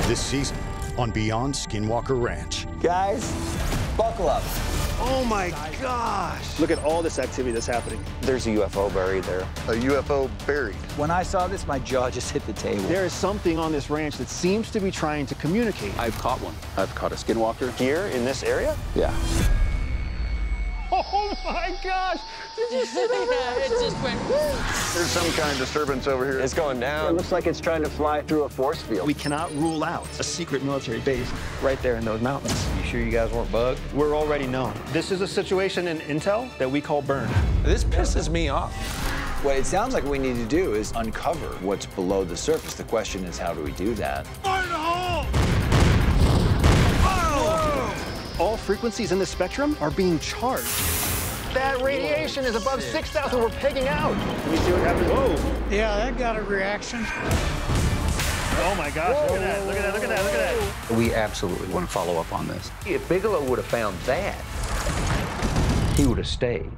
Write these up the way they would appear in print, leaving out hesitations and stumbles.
This season on Beyond Skinwalker Ranch. Guys, buckle up. Oh my gosh! Look at all this activity that's happening. There's a UFO buried there. A UFO buried. When I saw this, my jaw just hit the table. There is something on this ranch that seems to be trying to communicate. I've caught one. I've caught a skinwalker. Here in this area? Yeah. Oh my gosh! Did you see that? Yeah, it just went woo. There's some kind of disturbance over here. It's going down. It looks like it's trying to fly through a force field. We cannot rule out a secret military base right there in those mountains. You sure you guys weren't bugged? We're already known. This is a situation in intel that we call burn. This pisses me off. What it sounds like we need to do is uncover what's below the surface. The question is, how do we do that? Burn the hole! All frequencies in the spectrum are being charged. That radiation is above 6,000. We're pegging out. Can you see what happened? Whoa. Yeah, that got a reaction. Oh my gosh, look at that, look at that, look at that, look at that. We absolutely want to follow up on this. If Bigelow would have found that, he would have stayed.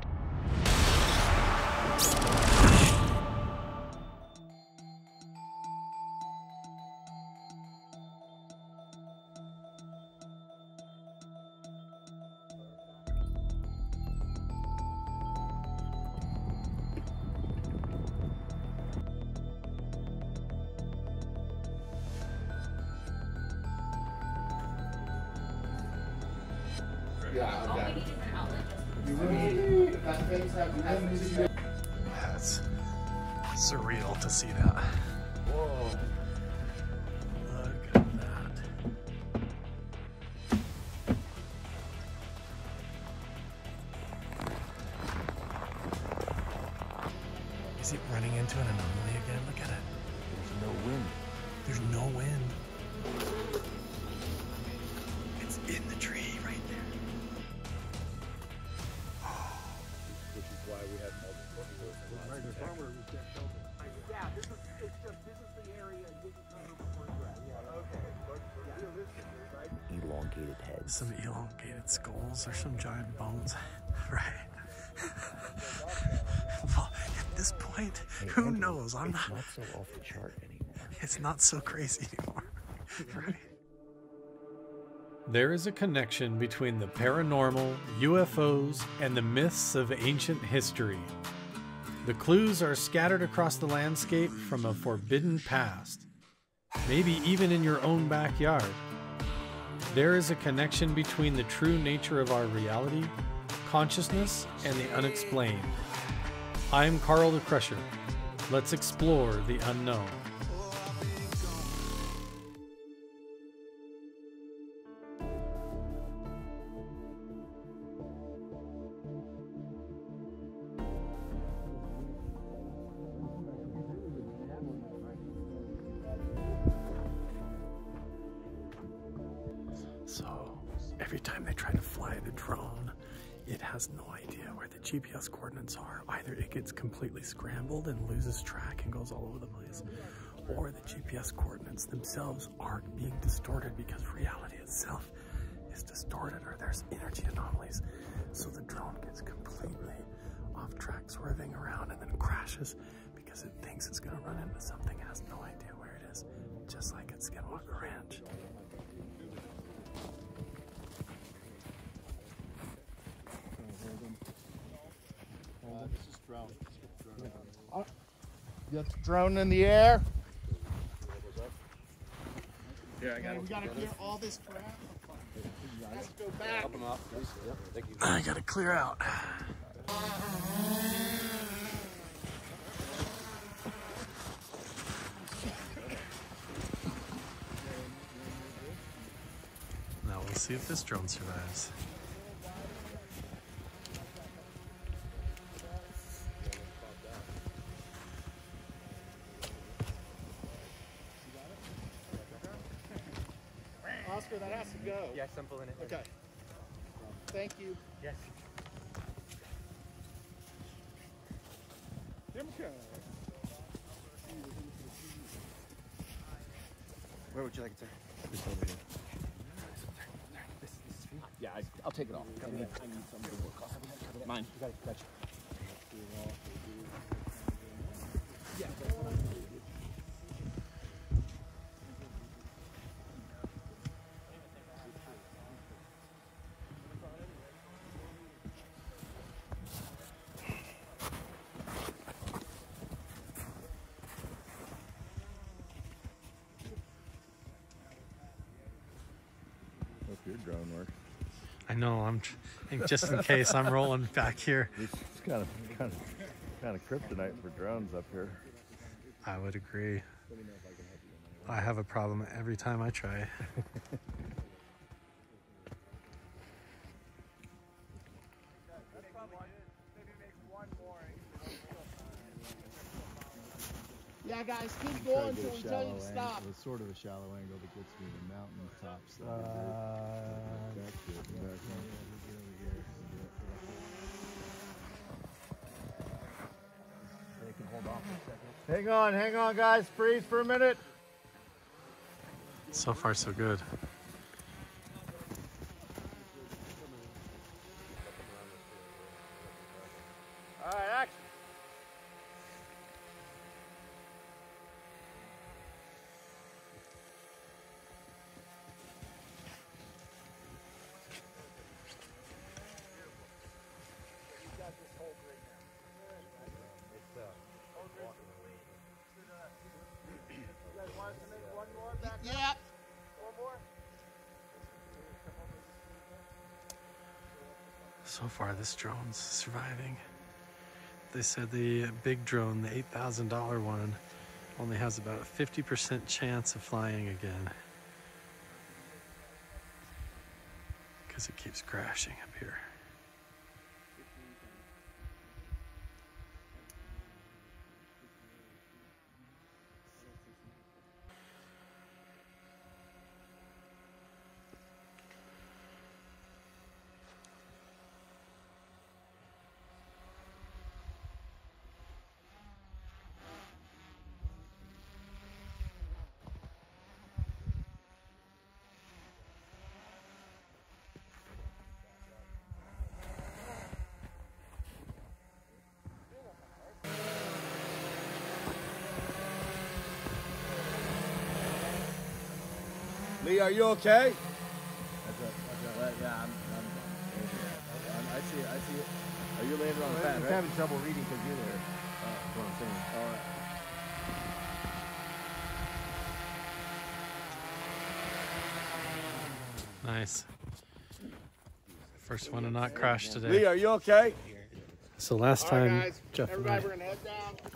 That's surreal to see that. Whoa. Look at that. Is it running into an anomaly again? Look at it. There's no wind. There's no wind. It's in the tree right there. Which is why we have multiple. Yeah, this is the area you can come before elongated heads. Some elongated skulls or some giant bones. Right. Well, at this point, who knows? It's not so off the chart anymore. It's not so crazy anymore. Right. There is a connection between the paranormal, UFOs, and the myths of ancient history. The clues are scattered across the landscape from a forbidden past, maybe even in your own backyard. There is a connection between the true nature of our reality, consciousness, and the unexplained. I'm Carl the Crusher. Let's explore the unknown. So every time they try to fly the drone, it has no idea where the GPS coordinates are. Either it gets completely scrambled and loses track and goes all over the place, or the GPS coordinates themselves aren't being distorted because reality itself is distorted, or there's energy anomalies. So the drone gets completely off track, swerving around, and then crashes because it thinks it's going to run into something, has no idea where it is, just like at Skinwalker Ranch. This is drone. Get the drone in the air. Yeah, I got it. We gotta clear all this crap. Let's go back. Help him out, please. Yep, thank you. I gotta clear out. Now we'll see if this drone survives. Oscar, that has to go. Yes, I'm pulling it. Okay. Thank you. Yes. Where would you like it, sir? Just over here. This is for you? Yeah, I'll take it off. I need some to work off. Mine. You got it. Gotcha. Yeah. your drone works. I know. Just in case I'm rolling back here. It's kind of kryptonite for drones up here. I would agree. I have a problem every time I try. Yeah, guys, keep going until we tell you to stop. It's sort of a shallow angle that gets me the mountain tops. That's good. They can hold off for a second. Hang on, guys. Freeze for a minute. So far, so good. All right, action. Yeah. So far, this drone's surviving. They said the big drone, the $8,000 one, only has about a 50% chance of flying again. Because it keeps crashing up here. Lee, are you okay? Yeah, I see it. Are you landing on the pad, right? I'm having trouble reading because you're there. That's what I'm saying. All right. Nice. First one to not crash today. Lee, are you okay? So last time, Jeff and I,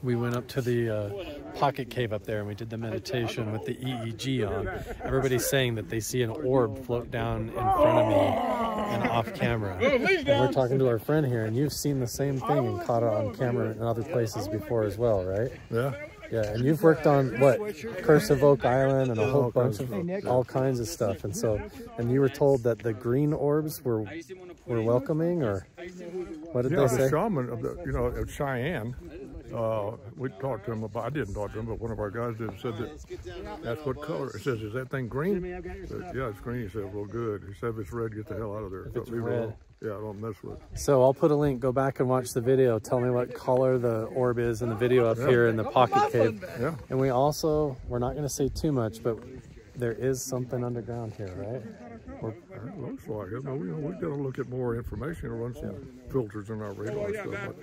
we went up to the pocket cave up there and we did the meditation with the EEG on. Everybody's saying that they see an orb float down in front of me and off camera. And we're talking to our friend here, and you've seen the same thing and caught it on camera in other places before as well, right? Yeah. Yeah, and you've worked on, what, Curse of Oak Island and a whole bunch of all kinds of stuff. And so, and you were told that the green orbs were welcoming, or what did they say? The shaman of Cheyenne, we talked to him about, I didn't talk to him, but one of our guys did, said that's what color. He says, is that thing green? Said, yeah, it's green. He said, well, good. He said, if it's red, get the hell out of there. If it's red. Yeah, I don't mess with it. So I'll put a link, go back and watch the video. Tell me what color the orb is in the video up here in the pocket cave. Yeah. And we're not going to say too much, but there is something underground here, right? It looks like it. No, we've got to look at more information and run some filters in our radar and stuff.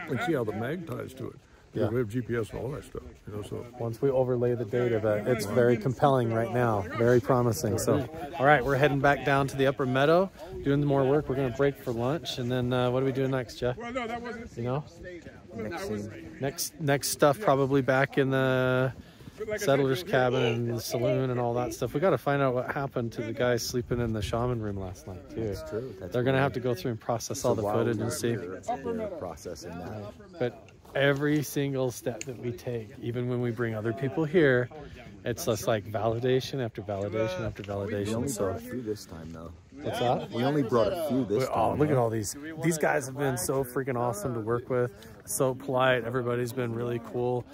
And see how the mag ties to it. Yeah. We have GPS and all that stuff. So once we overlay the data, but it's very compelling right now, very promising. So, all right, we're heading back down to the upper meadow, doing more work. We're going to break for lunch, and then what are we doing next, Jeff? Well, no, that wasn't. You know, next stuff probably back in the settler's cabin and the saloon and all that stuff. We got to find out what happened to the guys sleeping in the shaman room last night too. That's true. They're going to have to go through and process all the footage and see. Processing that. But every single step that we take, even when we bring other people here, it's just like validation after validation after validation. We only brought a few this time, though. What's that? We only brought a few this time. Oh, look at all these. These guys have been so freaking awesome to work with. So polite. Everybody's been really cool.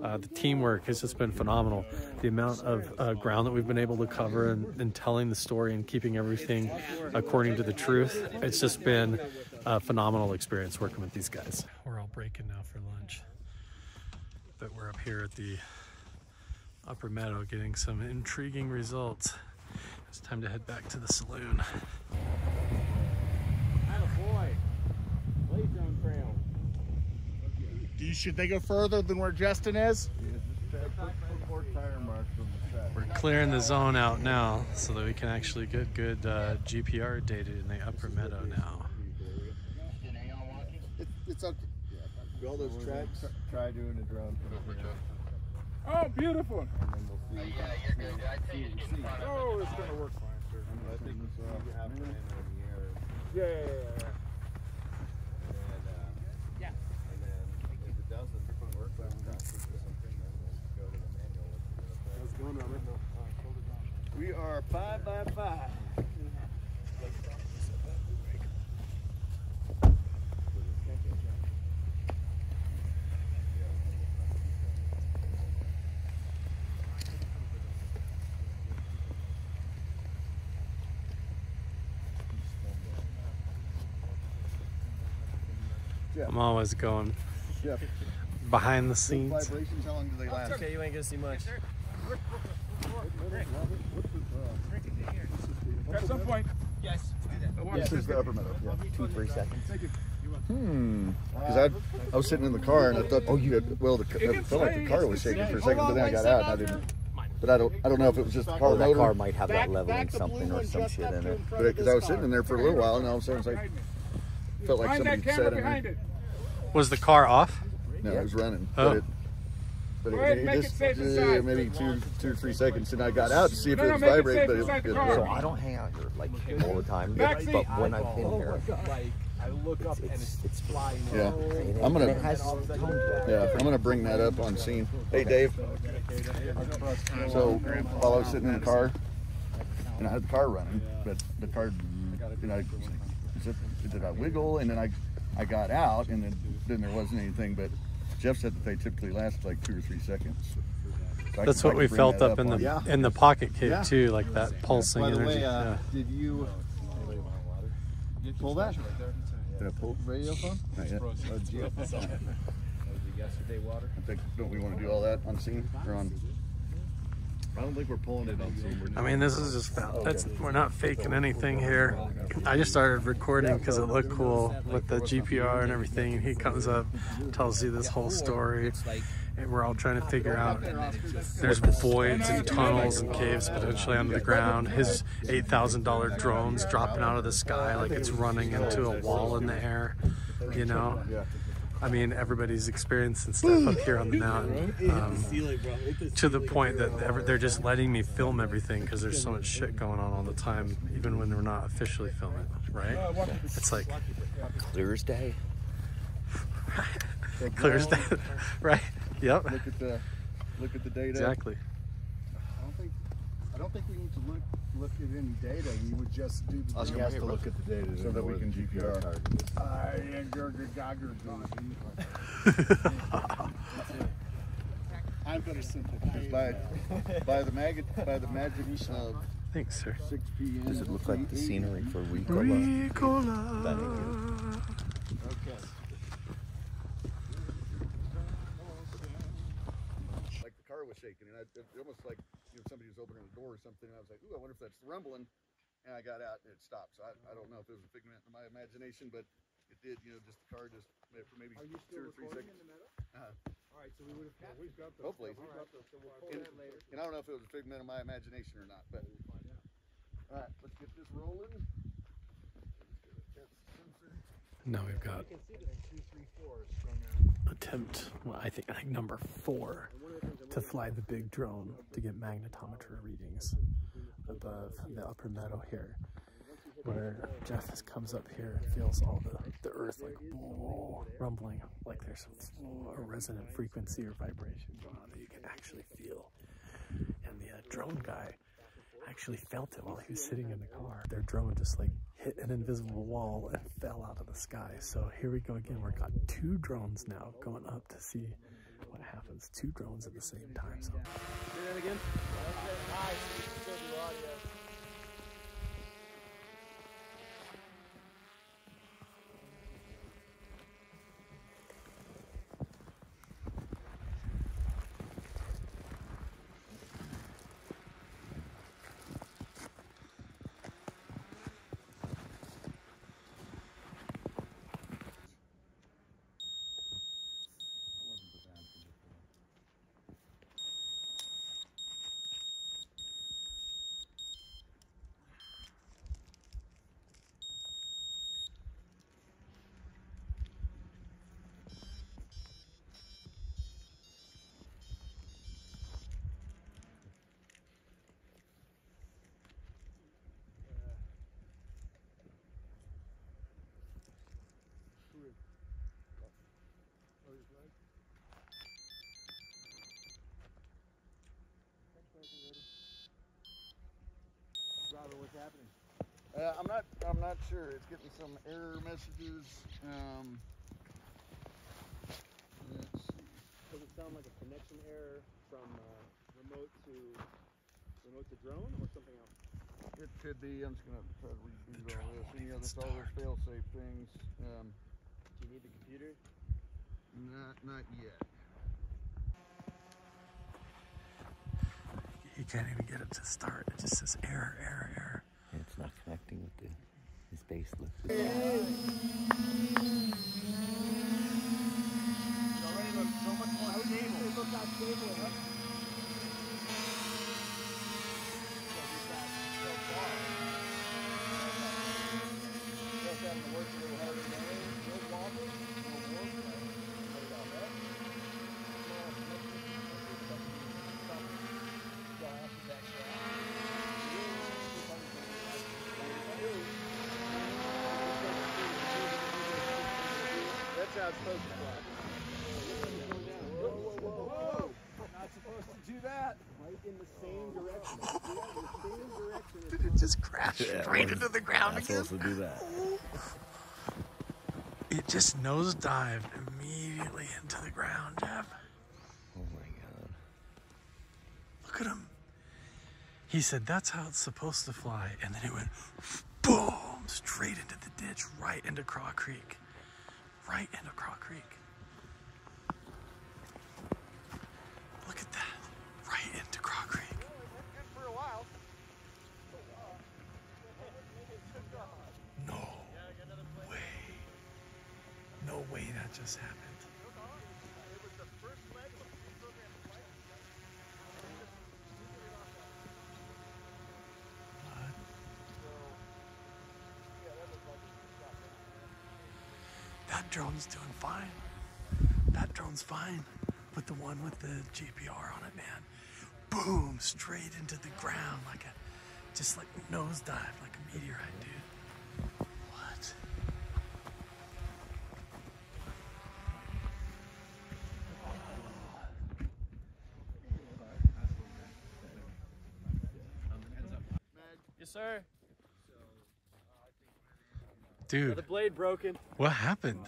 The teamwork has just been phenomenal. The amount of ground that we've been able to cover and telling the story and keeping everything according to the truth. It's just been a phenomenal experience working with these guys. We're all breaking now for lunch, but we're up here at the upper meadow getting some intriguing results. It's time to head back to the saloon. Should they go further than where Justin is? Four tire marks from the set. We're clearing the zone out now so that we can actually get good GPR data in the upper meadow now. It's okay. All those tracks. Try doing a drone. Oh, beautiful. And then we'll see. Oh, it's going to work fine, sir. I think we have to end on the air. Yeah. And then if it doesn't work, then we'll go to the manual. How's it going, Robert? We are 5 by 5. I'm always going behind the scenes. Vibrations, how long do they last? Okay, you ain't gonna see much. At some point. Yes. This is the upper meadow. Yeah. 2-3 seconds. Because I was sitting in the car and I thought, it felt like the car was shaking for a second, but then I got out and I didn't. But I don't know if it was just the car. That car might have that leveling something or some shit in it. Because I was sitting in there for a little while and all of a sudden it's like, felt like somebody sat in there. Was the car off? No, it was running. Oh. But it just maybe 2 or 3 seconds, and I got out to see if it was vibrating, but it So I don't hang out here like all the time, but when I've been here, I look up and it's flying. Yeah, I'm gonna bring that up on scene. Hey, Dave. So while I was sitting in the car, and I had the car running, but the car, did I wiggle? And then I got out, and then there wasn't anything. But Jeff said that they typically last like 2 or 3 seconds. So That's what we felt up in the pocket cave too, like that pulsing By the energy. way, did you pull that? Did I pull radio phone? Not yet. Yesterday water. Don't we want to do all that on scene or on? I don't think we're pulling it on scene. I mean, this is just we're not faking anything here. I just started recording because it looked cool with the GPR and everything. And he comes up, tells you this whole story, and we're all trying to figure out. There's voids and tunnels and caves potentially under the ground. His $8,000 drone's dropping out of the sky like it's running into a wall in the air, you know. I mean, everybody's experiencing stuff up here on the mountain, to the point that they're just letting me film everything because there's so much shit going on all the time, even when we're not officially filming, right? It's like clear as day. Clear as day, right? Yep. Look at the data. Exactly. I don't think we need to look at any data. We would just do the. Oscar has to look at the data so that we can GPR. I'm going to simplify. By the magic of Thanks, sir. 6 p.m. Does it look like the scenery for Ricola? Okay. Like the car was shaking, and it almost like somebody was opening a door or something. And I was like, "Ooh, I wonder if that's rumbling." And I got out and it stopped. So I don't know if it was a figment of my imagination, but it did. Just the car just for maybe 2 or 3 seconds. All right, so we've got those. Hopefully. So we'll pull that later. And I don't know if it was a figment of my imagination or not, but all right, let's get this rolling. Now we've got attempt, well, I think number 4 to fly the big drone to get magnetometer readings above the upper meadow here, where Jeff comes up here and feels all the earth like rumbling, like there's a resonant frequency or vibration going on that you can actually feel. And the drone guy actually felt it while he was sitting in the car. Their drone just like hit an invisible wall and fell out of the sky. So here we go again. We've got 2 drones now going up to see what happens. 2 drones at the same time. So. Say that again. I'm not sure. It's getting some error messages. Let's see. Does it sound like a connection error from remote to drone or something else? It could be. I'm just gonna try to reboot all this. Any other all those fail-safe things. Do you need the computer? Not yet. You can't even get it to start. It just says error, error, error. And it's not connecting with the space lift. So much more stable. It looks not stable, huh? That's how it's supposed to fly. Whoa. Not supposed to do that. Right in the same direction. Did it just crash straight into the ground again? Supposed to do that. It just nosedived immediately into the ground, Jeff. Oh my God. Look at him. He said that's how it's supposed to fly, and then it went boom straight into the ditch, right into Craw Creek. Right into Craw Creek. Look at that. Right into Craw Creek. No way. No way that just happened. What? That drone's doing fine. That drone's fine. But the one with the GPR on it, man, boom, straight into the ground like a, just like nosedive, like a meteorite, dude. What? Yes, sir. Dude, The blade broken. what happened?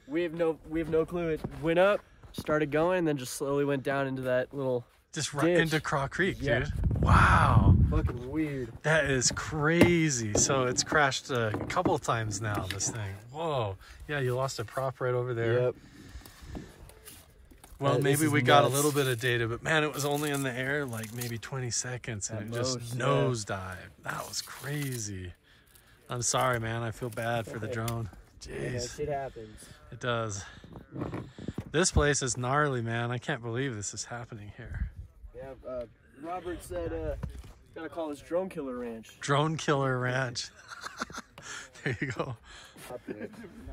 We have no clue. It went up, started going, and then just slowly went down into that little Just right ditch. into Craw Creek, Yeah. dude. Wow. Fucking weird. That is crazy. So it's crashed a couple times now, this thing. Whoa. Yeah, you lost a prop right over there. Yep. Well, This maybe is we got a nuts. little bit of data, but man, it was only in the air like maybe 20 seconds and At it just most, yeah. nosedived. That was crazy. I'm sorry, man. I feel bad for the drone. Jeez. Shit happens. It does. This place is gnarly, man. I can't believe this is happening here. Yeah, Robert said, gotta call this Drone Killer Ranch. Drone Killer Ranch. There you go.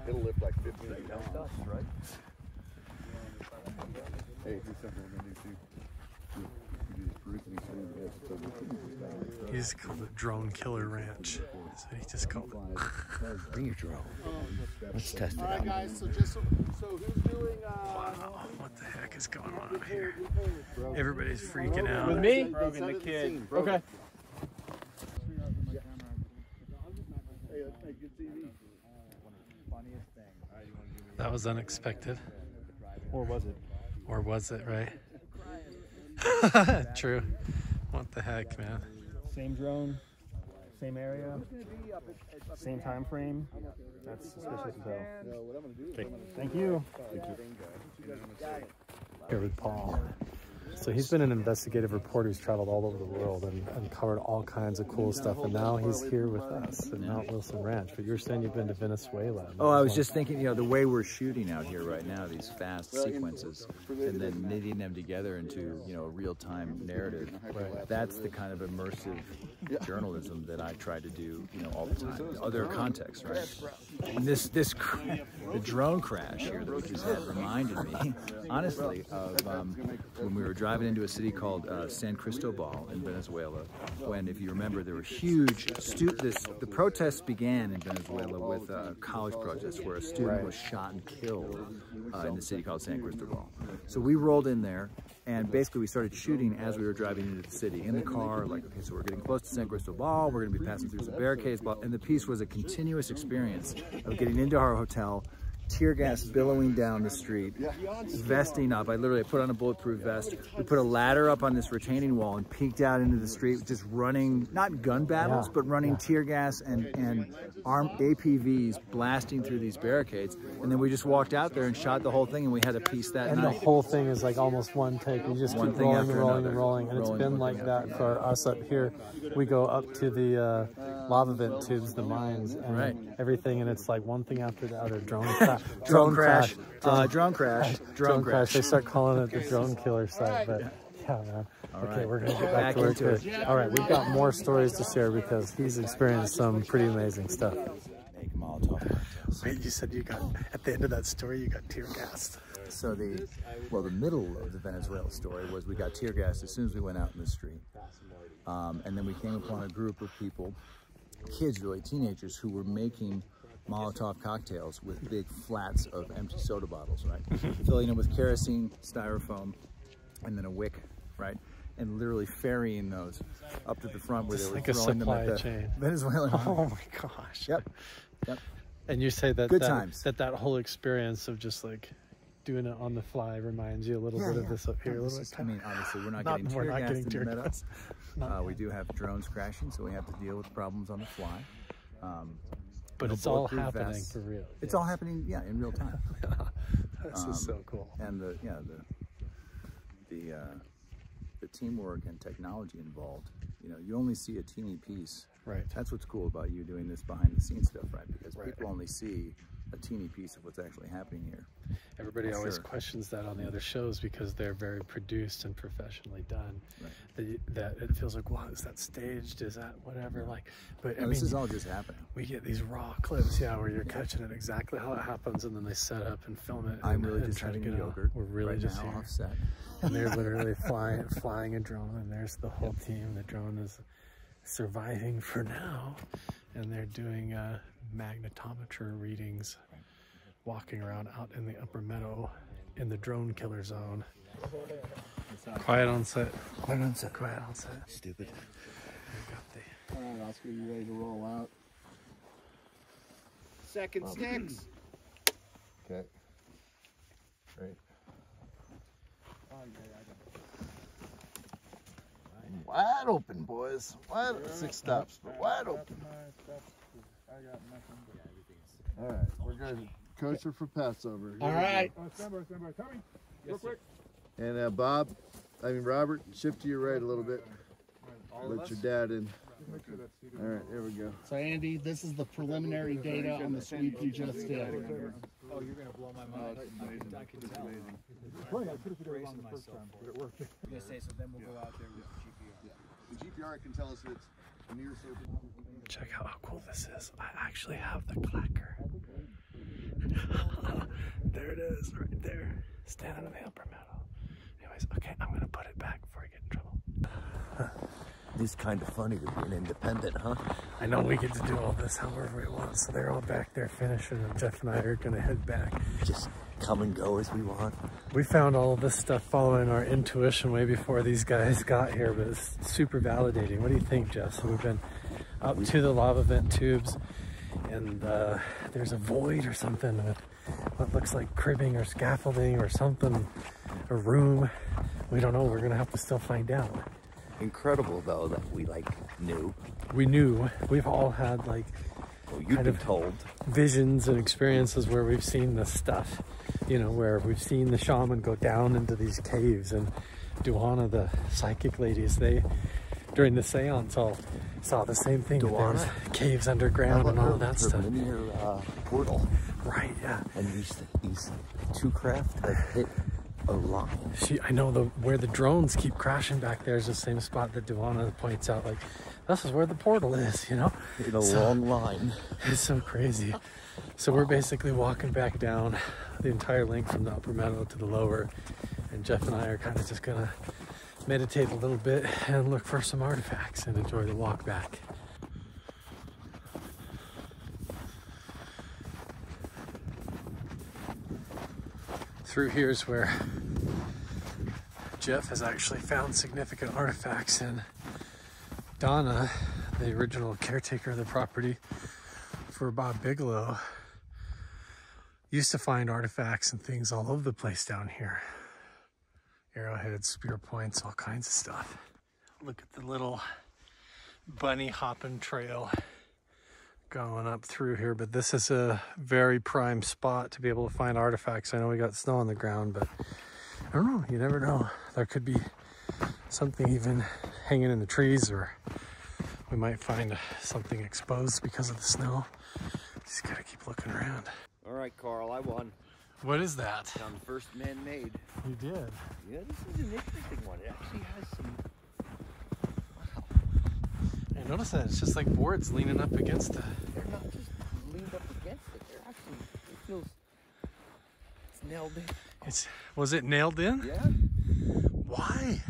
It'll lift like 15 pounds, right? Hey, here's something we're gonna do too. He's called it Drone Killer Ranch. So he just called it. Bring your drone. Let's test it All right, out. guys. So just so who's doing? Wow, what the heck is going on out here? Everybody's freaking out. With me? Brogan the kid. Okay. That was unexpected. Or was it? Or was it, right? True. What the heck, man? Same drone, same area, same time frame. That's suspicious as hell. Okay. Thank you. Here with Paul. So he's been an investigative reporter who's traveled all over the world and covered all kinds of cool stuff. And now he's here with us at Mount Wilson Ranch. But you were saying you've been to Venezuela. Oh, I was just thinking, you know, the way we're shooting out here right now, these fast sequences, and then knitting them together into, you know, a real-time narrative. Right. That's the kind of immersive journalism that I try to do, you know, all the time. Other contexts, right? And the drone crash here that we just had reminded me, honestly, of when we were driving into a city called San Cristobal in Venezuela, when, if you remember, there were huge the protests began in Venezuela with a college protest where a student was shot and killed in the city called San Cristobal. So we rolled in there, And basically we started shooting as we were driving into the city in the car, like, okay, so we're getting close to San Cristobal, we're gonna be passing through some barricades, and the piece was a continuous experience of getting into our hotel, tear gas billowing down the street, vesting up. I literally put on a bulletproof vest. We put a ladder up on this retaining wall and peeked out into the street, just running, not gun battles, but running tear gas and armed APVs blasting through these barricades. And then we just walked out there and shot the whole thing, and we had a piece that night. And the whole thing is like almost one take. You just keep rolling and rolling and rolling. And it's been like that for us up here. We go up to the lava vent tubes, the mines, and everything, and it's like one thing after the other. Drone crash. Drone crash. They start calling it the drone killer site, but yeah, man. Okay, we're gonna get back to work here. All right, we've got more stories to share because he's experienced some pretty amazing stuff. Wait, you said you got, at the end of that story, you got tear gassed. So the middle of the Venezuela story was we got tear gassed as soon as we went out in the street. And then we came upon a group of people, kids, really teenagers, who were making Molotov cocktails with big flats of empty soda bottles, right? Filling them with kerosene, styrofoam, and then a wick, right? And literally ferrying those up to the front where they were throwing them at the Venezuelan. Oh my gosh. Yep. And you say that good times. That whole experience of just like doing it on the fly reminds you a little bit of this up here. I mean, obviously, we're not getting tear gassed in the meadows. We do have drones crashing, so we have to deal with problems on the fly. But it's all happening for real. It's all happening, in real time. This is so cool. And the teamwork and technology involved. You know, you only see a teeny piece. Right. That's what's cool about you doing this behind the scenes stuff, right? Because people only see a teeny piece of what's actually happening here. Everybody always questions that on the other shows because they're very produced and professionally done. Right. That it feels like, wow, is that staged? Is that whatever? Like, but I mean, this is all just happening. We get these raw clips, where you're catching it exactly how it happens, and then they set up and film it. I'm really just trying having to get yogurt. We're really just now here. Offset. And they're literally flying a drone, and there's the whole team. The drone is surviving for now, and they're doing magnetometer readings, walking around out in the upper meadow in the drone killer zone. Quiet on set. Quiet on set. Quiet on set. Stupid. All right, Oscar, you ready to roll out? Second sticks. Okay. Great. Wide open, boys. Wide 6 stops, but wide open. All right, we're good. Kosher for Passover. All right. Stand by. Tommy, real quick. And Robert, shift to your right a little bit. Let your dad in. All right, there we go. So Andy, this is the preliminary data on the sweep you just did. Oh, you're gonna blow my mind. I can tell. Bracing myself for it. I'm gonna say, so then we'll go out there with the GPR. The GPR can tell us if it's near surface. Check out how cool this is. I actually have the clacker. There it is, right there. Standing in the upper meadow. Anyways, okay, I'm gonna put it back before I get in trouble. It's kind of funny to be an independent, huh? I know we get to do all this however we want, so they're all back there finishing, and Jeff and I are gonna head back. Just come and go as we want. We found all of this stuff following our intuition way before these guys got here, but it's super validating. What do you think, Jeff? So we've been up to the lava vent tubes, and there's a void or something with what looks like cribbing or scaffolding or something, a room. We don't know. We're gonna have to still find out. Incredible though that we knew. We knew. We've all had you've been told visions and experiences where we've seen this stuff, where we've seen the shaman go down into these caves, and Duana, the psychic ladies, they during the seance all saw the same thing. There's caves underground and all that stuff. Linear portal. Right, yeah. And these two craft have hit a line. I know where the drones keep crashing back there is the same spot that Duana points out, this is where the portal is, In a long line. It's so crazy. So we're basically walking back down the entire length from the upper meadow to the lower, and Jeff and I are kind of just gonna meditate a little bit and look for some artifacts and enjoy the walk back. Through here's where Jeff has actually found significant artifacts, and Donna, the original caretaker of the property for Bob Bigelow, used to find artifacts and things all over the place down here. Arrowheads, spear points, all kinds of stuff. Look at the little bunny hopping trail going up through here, but this is a very prime spot to be able to find artifacts. I know we got snow on the ground, but I don't know, you never know. There could be something even hanging in the trees, or we might find something exposed because of the snow. Just gotta keep looking around. All right, Carl, I won. What is that? Found the first man-made. You did? Yeah, this is an interesting one. It actually has some... I noticed that. It's just like boards leaning up against the... They're not just leaned up against it. They're actually... It feels... It's nailed in. Was it nailed in? Yeah. Why?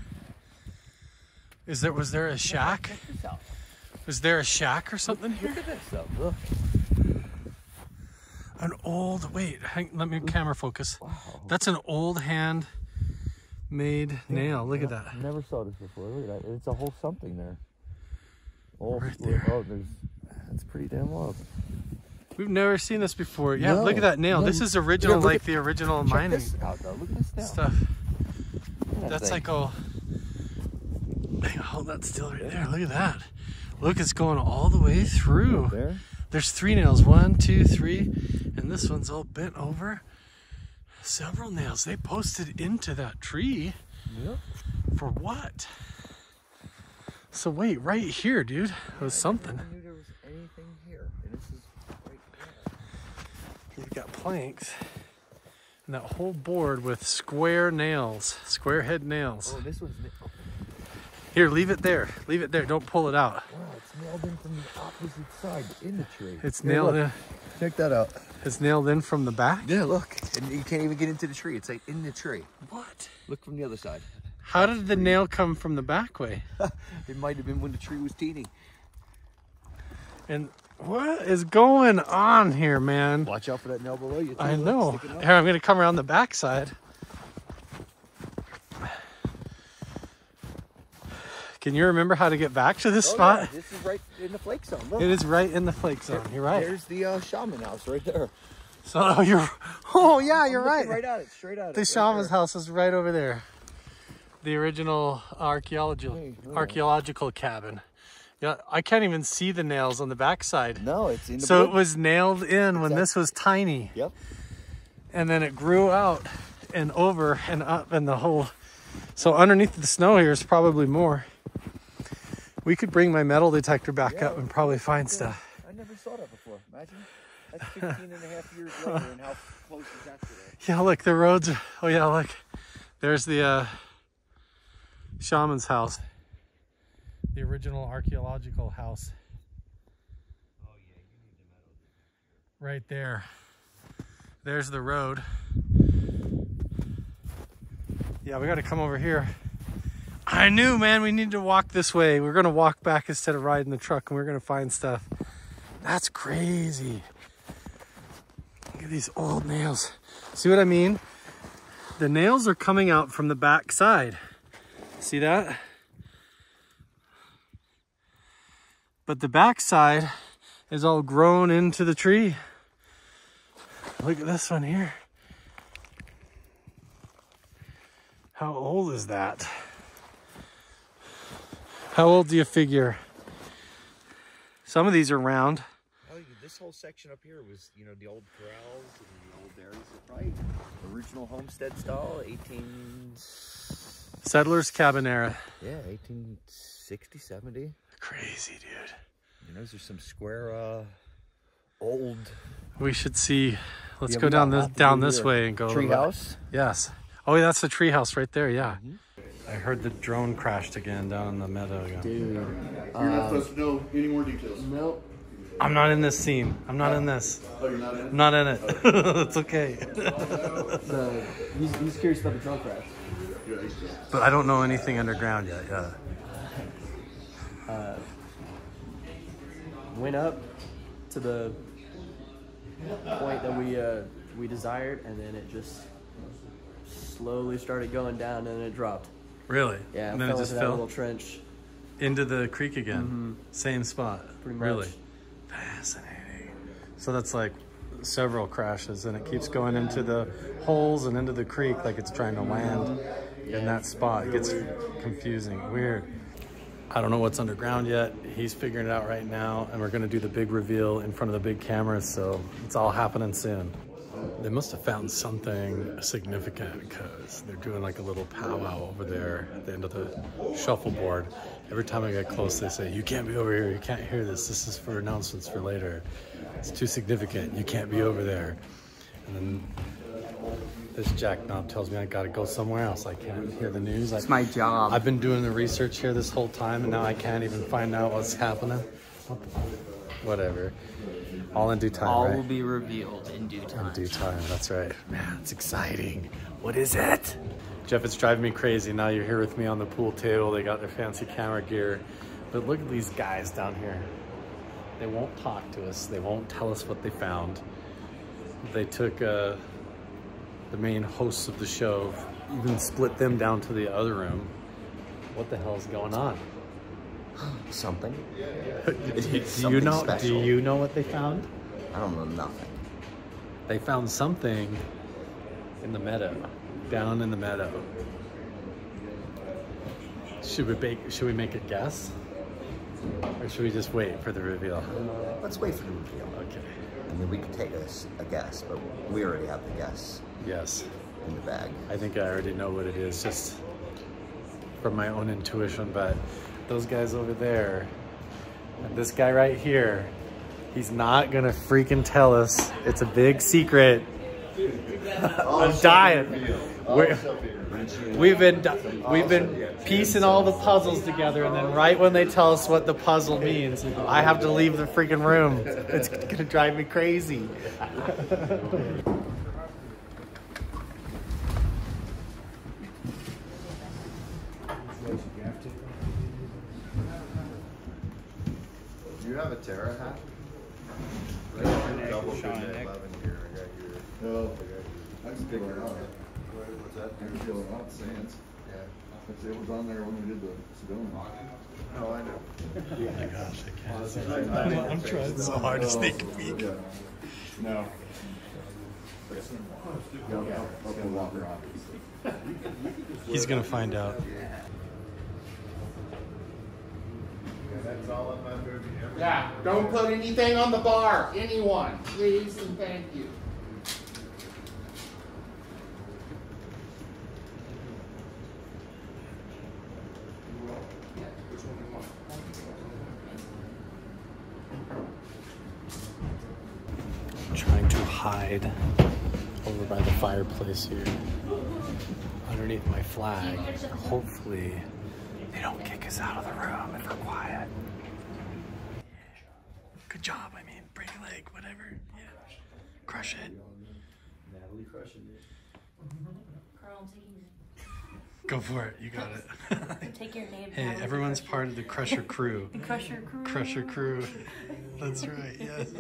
Was there a shack? Check this out. Was there a shack or something here? Look at this stuff. Look. An old... Wait, let me camera focus. Wow. That's an old hand-made nail. Look at that. Never saw this before. Look at that. It's a whole something there. Oh, right there. Oh, that's pretty damn long. We've never seen this before. Yeah, No. look at that nail. No. This is original, Yeah, like the original Check mining this out, though. Look at this now. stuff. Look at that That's thing. like all... Hang on, hold that still right there. Look at that. Look, it's going all the way through. There. There's 3 nails. 1, 2, 3. And this one's all bent over. Several nails. They posted into that tree. Yep. For what? So wait, right here, dude. It was something. I knew there was anything here. And this is right there. You've got planks. And that whole board with square nails. Square head nails. Oh, this one's... Here, leave it there. Leave it there. Don't pull it out. Wow, it's nailed in from the opposite side in the tree. It's Here, nailed look. in. Check that out. It's nailed in from the back? Yeah, look. And you can't even get into the tree. It's like in the tree. What? Look from the other side. How did the nail come from the back way? It might have been when the tree was teeny. And what is going on here, man? Watch out for that nail below you. I know. Here, I'm going to come around the back side. Can you remember how to get back to this spot? Yeah, this is right in the flake zone. Look. It is right in the flake zone. You're right. There's the shaman house right there. So you're... Oh, yeah, you're right. Right at it, straight at it. The shaman's house is right over there. The original archaeological cabin. Yeah, I can't even see the nails on the backside. No, it's in the So wood. it was nailed in when this was tiny. Yep. And then it grew out and over and up and the whole... So underneath the snow here is probably more. We could bring my metal detector back up and probably find stuff. I never saw that before. Imagine. That's 15 and a half years later, and how close is that today? Yeah, look, the roads. Oh, yeah, look. There's the shaman's house. The original archaeological house. Oh, yeah, you need the metal. Right there. There's the road. Yeah, we got to come over here. I knew, man, we need to walk this way. We're going to walk back instead of riding the truck, and we're going to find stuff. That's crazy. Look at these old nails. See what I mean? The nails are coming out from the back side. See that? But the back side is all grown into the tree. Look at this one here. How old is that? How old do you figure? Some of these are round. Oh, this whole section up here was, you know, the old corrals and the old areas. Right. Original homestead style, 18... Settlers cabin era. Yeah, 1860, 70. Crazy, dude. You know, those are some square, old... We should see. Let's Yeah, go we down got this here. way and go. Tree house? Yes. Oh, that's the tree house right there. Yeah. I heard the drone crashed again down in the meadow. Dude. You're not supposed to know any more details. Nope. I'm not in this scene. I'm not in this. Oh, you're not in it? I'm not in it. It's okay. So, he's curious about the drone crash. But I don't know anything underground yet. Yeah. Went up to the point that we desired, and then it just slowly started going down, and then it dropped. Really? Yeah, And then it just into that fell little trench. into the creek again. Same spot. Pretty much. Really? Fascinating. So that's like several crashes, and it keeps going into the holes and into the creek like it's trying to land in that spot. It gets confusing. Weird. I don't know what's underground yet. He's figuring it out right now, and we're gonna do the big reveal in front of the big cameras, so it's all happening soon. They must have found something significant because they're doing like a little powwow over there at the end of the shuffleboard. Every time I get close, they say, "You can't be over here, you can't hear this. This is for announcements for later. It's too significant, you can't be over there." And then this jackknob tells me I gotta go somewhere else. I can't hear the news. It's my job. I've been doing the research here this whole time, and now I can't even find out what's happening. Whatever. All in due time, All right? will be revealed in due time. In due time, that's right. Man, it's exciting. What is it? Jeff, it's driving me crazy. Now you're here with me on the pool table. They got their fancy camera gear. But look at these guys down here. They won't talk to us. They won't tell us what they found. They took the main hosts of the show, even split them down to the other room. What the hell's going on? Something. Do you know what they found? I don't know nothing. They found something in the meadow, down in the meadow. Should we make a guess? Or should we just wait for the reveal? Let's wait for the reveal. Okay. I mean, we could take a guess, but we already have the guess. Yes. In the bag. I think I already know what it is, just from my own intuition, but those guys over there, and this guy right here, he's not gonna freaking tell us. It's a big secret. I'm dying. We've been piecing all the puzzles together, and then right when they tell us what the puzzle means, I have to leave the freaking room. It's gonna drive me crazy. You have a Terra hat? Double good day, 11 here. I got your. Oh, I'm sticking it on. What's that? I'm feeling on Sands. Yeah. It was on there when we did the Sedona. Oh, I know. Oh my gosh, I can't. I'm trying so hard to sneak a peek. Yeah. No. Okay, Walker, obviously. He's gonna find out. That's all in my movie. Yeah, don't put anything on the bar. Anyone, please and thank you. I'm trying to hide over by the fireplace here, underneath my flag. Hopefully, they don't kick us out of the room if we're quiet. Good job, I mean, break a leg, whatever. Yeah. Crush it. Natalie crushing it. Carl, take Go for it, you got it. Take your name. Hey, everyone's part of the Crusher crew. The Crusher crew. Crusher crew. That's right, yes.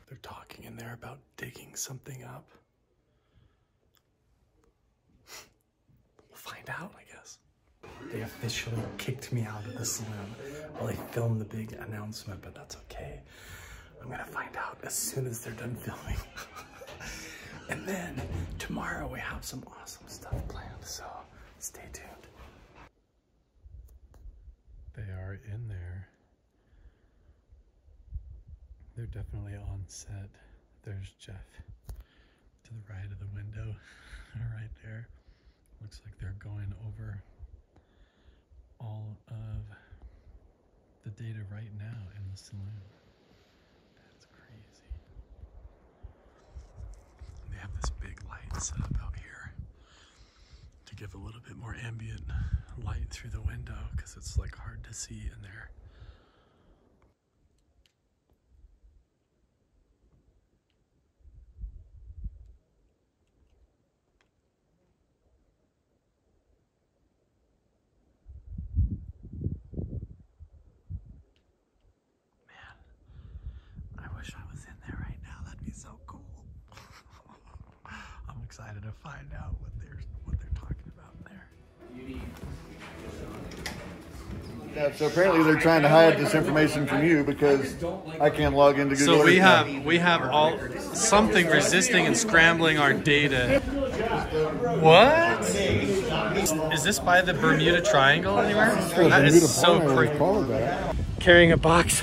They're talking in there about digging something up. We'll find out, I guess. They officially kicked me out of the saloon while they filmed the big announcement, but that's okay. I'm gonna find out as soon as they're done filming. And then tomorrow we have some awesome stuff planned, so stay tuned. They are in there. They're definitely on set. There's Jeff to the right of the window, right there. Looks like they're going over all of the data right now in the saloon. That's crazy. They have this big light set up out here to give a little bit more ambient light through the window because it's like hard to see in there. Man, I wish I was in there right now. That'd be so cool. I'm excited to find out what they're talking about in there. Yeah, so apparently they're trying to hide this information from you because I can't log into Google. So we have all something resisting and scrambling our data. What? Is this by the Bermuda Triangle anywhere? That is so crazy. Carrying a box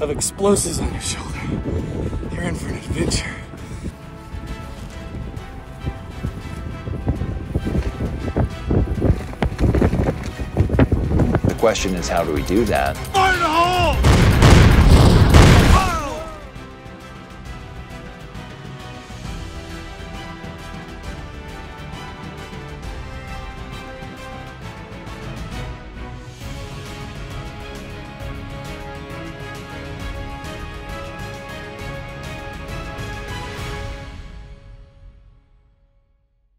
of explosives on your shoulder. You're in for an adventure. The question is, how do we do that?